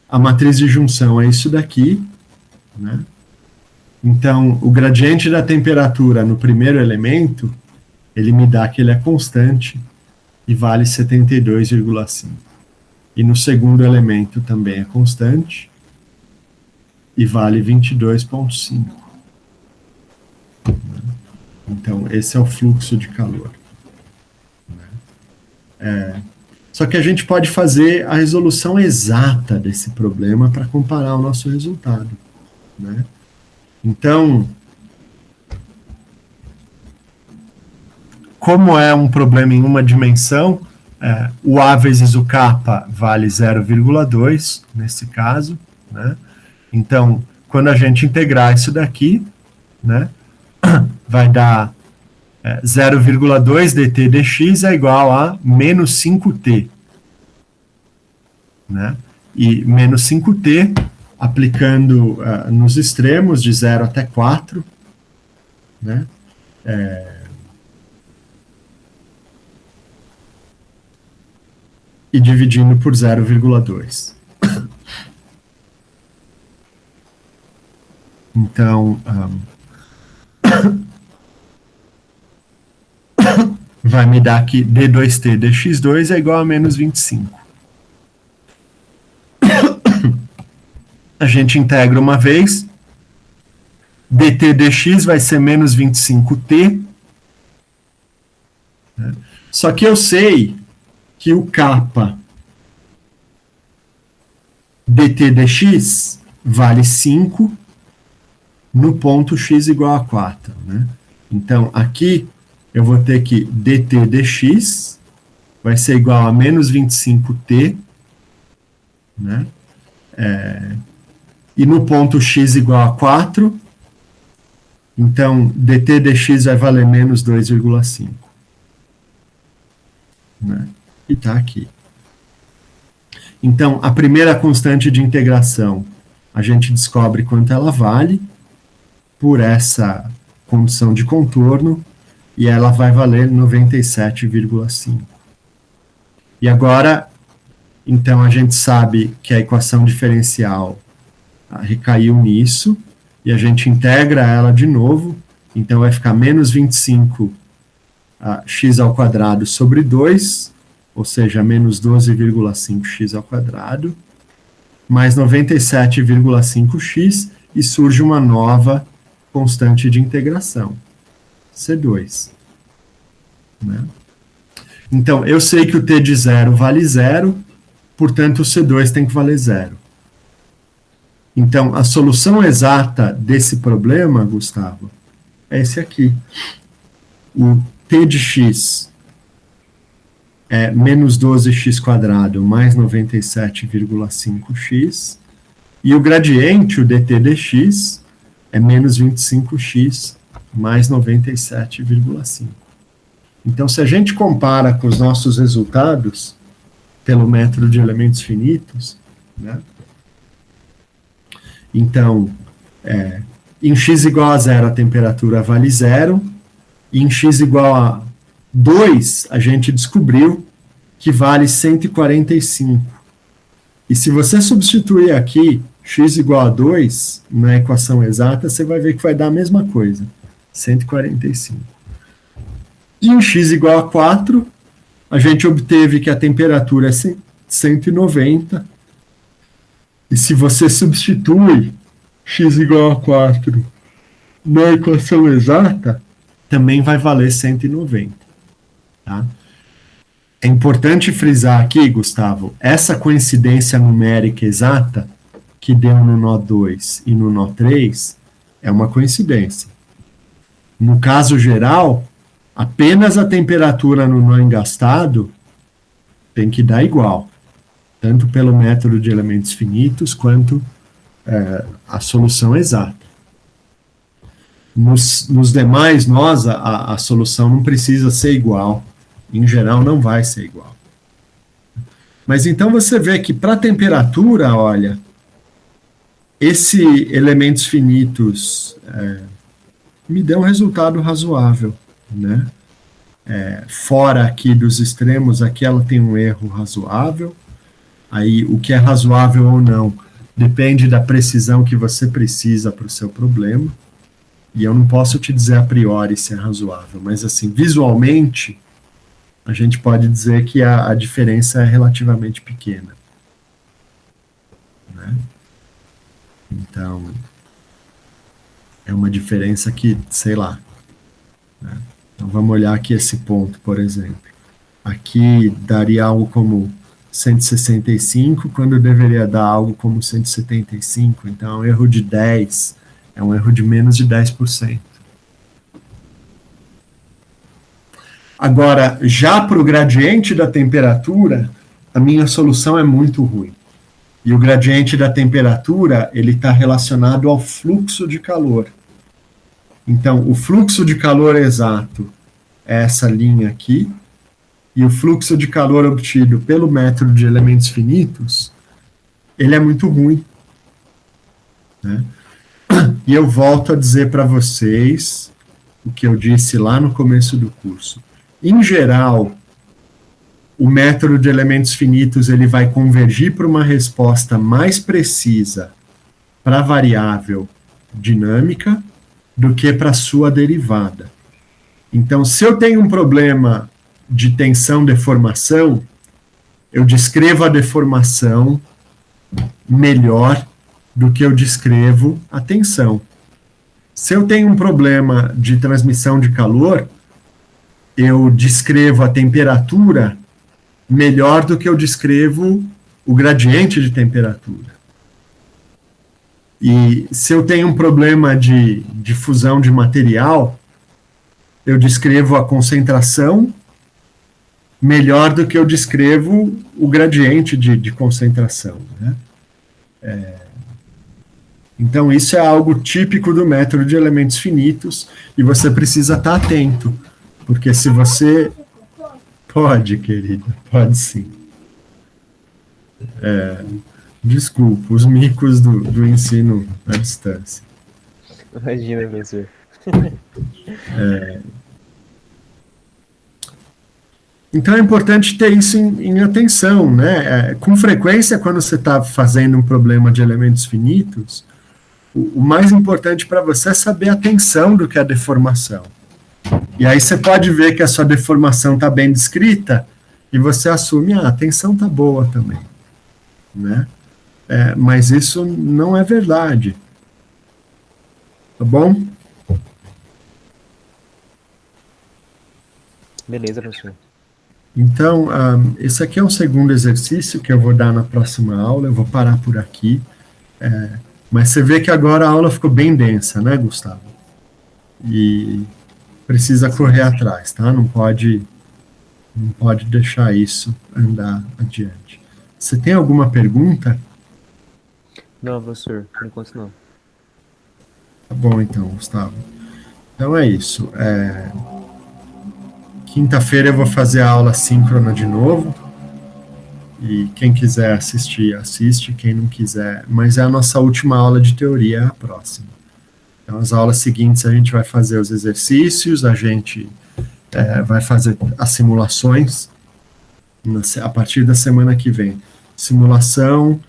A matriz de junção é isso daqui. Né? Então, o gradiente da temperatura no primeiro elemento, ele me dá que ele é constante e vale 72,5. E no segundo elemento também é constante e vale 22,5. Então, esse é o fluxo de calor. Só que a gente pode fazer a resolução exata desse problema para comparar o nosso resultado. Né? Então, como é um problema em uma dimensão, o A vezes o kappa vale 0,2 nesse caso. Né? Então, quando a gente integrar isso daqui, né, vai dar 0,2 dt dx é igual a menos 5t. Né? E menos 5t, aplicando nos extremos de 0 até 4, né? E dividindo por 0,2. Então, vai me dar que d2t dx2 é igual a menos 25. A gente integra uma vez, dt dx vai ser menos 25t, né? Só que eu sei que o kappa dt dx vale 5 no ponto x igual a 4, né? Então, aqui eu vou ter que dt dx vai ser igual a menos 25t, né? E no ponto x igual a 4, então dt dx vai valer menos 2,5. Né? E está aqui. Então, a primeira constante de integração, a gente descobre quanto ela vale por essa condição de contorno, e ela vai valer 97,5. E agora, então, a gente sabe que a equação diferencial recaiu nisso, e a gente integra ela de novo, então vai ficar menos 25 x ao quadrado sobre 2, ou seja, menos 12,5x ao quadrado, mais 97,5x, e surge uma nova constante de integração, C2. Né? Então, eu sei que o t de 0 vale 0, portanto, o C2 tem que valer 0. Então, a solução exata desse problema, Gustavo, é esse aqui. O t de x é menos 12x² mais 97,5x, e o gradiente, o dt dx, é menos 25x mais 97,5. Então, se a gente compara com os nossos resultados, pelo método de elementos finitos, né? Então, em x igual a 0, a temperatura vale 0, e em x igual a 2, a gente descobriu que vale 145. E se você substituir aqui x igual a 2 na equação exata, você vai ver que vai dar a mesma coisa, 145. E em x igual a 4, a gente obteve que a temperatura é 190, e se você substitui x igual a 4 na equação exata, também vai valer 190. Tá? É importante frisar aqui, Gustavo, essa coincidência numérica exata que deu no nó 2 e no nó 3 é uma coincidência. No caso geral, apenas a temperatura no nó engastado tem que dar igual, tanto pelo método de elementos finitos quanto a solução exata. Nos demais nós, a solução não precisa ser igual. Em geral, não vai ser igual. Mas então você vê que para a temperatura, olha, esse elementos finitos me deu um resultado razoável, né? Fora aqui dos extremos, aqui ela tem um erro razoável. Aí, o que é razoável ou não depende da precisão que você precisa para o seu problema. E eu não posso te dizer a priori se é razoável, mas assim, visualmente, a gente pode dizer que a diferença é relativamente pequena. Né? Então, é uma diferença que, sei lá. Né? Então, vamos olhar aqui esse ponto, por exemplo. Aqui daria algo como 165, quando deveria dar algo como 175. Então, um erro de 10 é um erro de menos de 10%. Agora, já para o gradiente da temperatura, a minha solução é muito ruim. E o gradiente da temperatura, ele está relacionado ao fluxo de calor. Então, o fluxo de calor exato é essa linha aqui, e o fluxo de calor obtido pelo método de elementos finitos, ele é muito ruim. Né? E eu volto a dizer para vocês o que eu disse lá no começo do curso. Em geral, o método de elementos finitos ele vai convergir para uma resposta mais precisa para a variável dinâmica do que para a sua derivada. Então, se eu tenho um problema de tensão-deformação, eu descrevo a deformação melhor do que eu descrevo a tensão. Se eu tenho um problema de transmissão de calor, eu descrevo a temperatura melhor do que eu descrevo o gradiente de temperatura. E se eu tenho um problema de fusão de material, eu descrevo a concentração melhor do que eu descrevo o gradiente de concentração, né? Então, isso é algo típico do método de elementos finitos, e você precisa estar atento, porque se você... Pode, querida, pode sim. Desculpa, os micos do ensino à distância. Imagina, professor. Então é importante ter isso em atenção, né? Com frequência, quando você está fazendo um problema de elementos finitos, o mais importante para você é saber a tensão do que é a deformação. E aí você pode ver que a sua deformação está bem descrita e você assume, a tensão está boa também, né? Mas isso não é verdade. Tá bom? Beleza, professor. Então, esse aqui é um segundo exercício que eu vou dar na próxima aula, eu vou parar por aqui. Mas você vê que agora a aula ficou bem densa, né, Gustavo? E precisa correr atrás, tá? Não pode deixar isso andar adiante. Você tem alguma pergunta? Não, professor, por enquanto não. Tá bom, então, Gustavo. Então é isso. Quinta-feira eu vou fazer a aula síncrona de novo. E quem quiser assistir, assiste. Quem não quiser... Mas é a nossa última aula de teoria, é a próxima. Então, as aulas seguintes a gente vai fazer os exercícios, a gente vai fazer as simulações a partir da semana que vem. Simulação,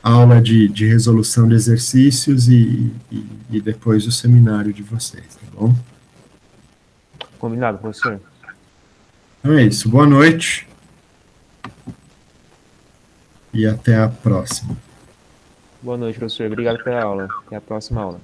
aula de resolução de exercícios e depois o seminário de vocês, tá bom? Combinado, professor. Então é isso. Boa noite. E até a próxima. Boa noite, professor. Obrigado pela aula. Até a próxima aula.